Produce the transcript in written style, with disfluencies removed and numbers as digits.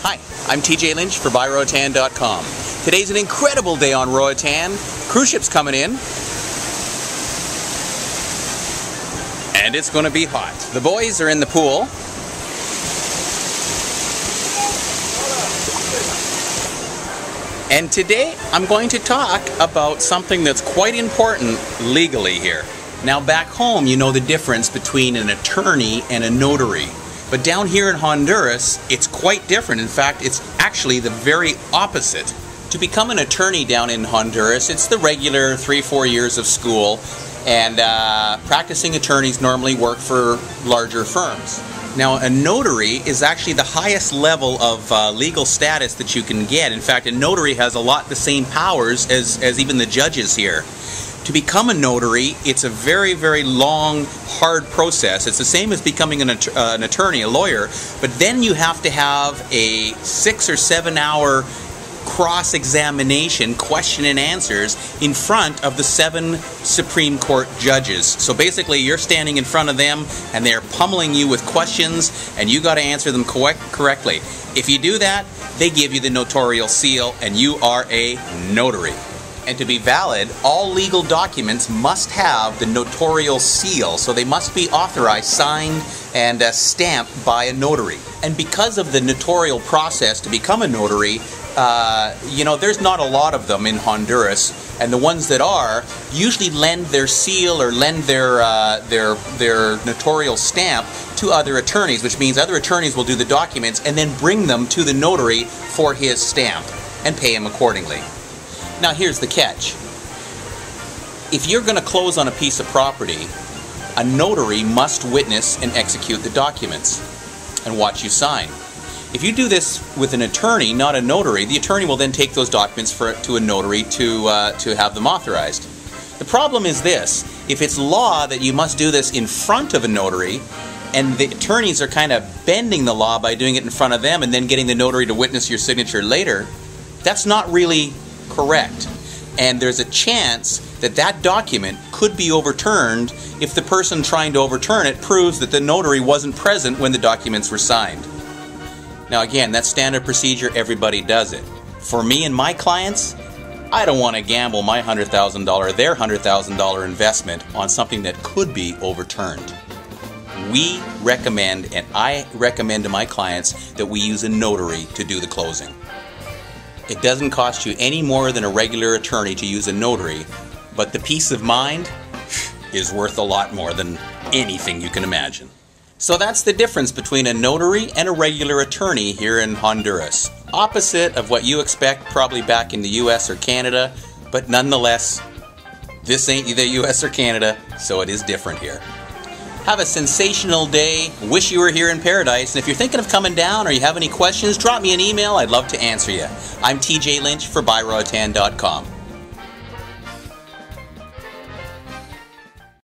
Hi, I'm TJ Lynch for BuyRoatan.com. Today's an incredible day on Roatan. Cruise ship's coming in. And it's going to be hot. The boys are in the pool. And today I'm going to talk about something that's quite important legally here. Now back home you know the difference between an attorney and a notary. But down here in Honduras it's quite different. In fact, it's actually the very opposite. To become an attorney down in Honduras, it's the regular 3-4 years of school, and practicing attorneys normally work for larger firms. Now, a notary is actually the highest level of legal status that you can get. In fact, a notary has a lot the same powers as even the judges here. To become a notary, it's a very, very long, hard process. It's the same as becoming an attorney, a lawyer, but then you have to have a 6 or 7 hour cross-examination, question and answers, in front of the 7 Supreme Court judges. So basically you're standing in front of them and they're pummeling you with questions and you got to answer them correctly. If you do that, they give you the notarial seal and you are a notary. And to be valid, all legal documents must have the notarial seal, so they must be authorized, signed, and stamped by a notary. And because of the notarial process to become a notary, you know, there's not a lot of them in Honduras, and the ones that are usually lend their seal or lend their notarial stamp to other attorneys, which means other attorneys will do the documents and then bring them to the notary for his stamp and pay him accordingly. Now here's the catch. If you're going to close on a piece of property, a notary must witness and execute the documents and watch you sign. If you do this with an attorney, not a notary, the attorney will then take those documents to a notary to have them authorized. The problem is this: if it's law that you must do this in front of a notary, and the attorneys are kind of bending the law by doing it in front of them and then getting the notary to witness your signature later, that's not really correct. And there's a chance that that document could be overturned if the person trying to overturn it proves that the notary wasn't present when the documents were signed. Now again, that's standard procedure, everybody does it. For me and my clients, I don't want to gamble my $100,000, their $100,000 investment on something that could be overturned. We recommend, and I recommend to my clients, that we use a notary to do the closing. It doesn't cost you any more than a regular attorney to use a notary, but the peace of mind is worth a lot more than anything you can imagine. So that's the difference between a notary and a regular attorney here in Honduras. Opposite of what you expect probably back in the US or Canada, but nonetheless, this ain't the US or Canada, so it is different here. Have a sensational day. Wish you were here in paradise. And if you're thinking of coming down or you have any questions, drop me an email. I'd love to answer you. I'm TJ Lynch for BuyRoatan.com.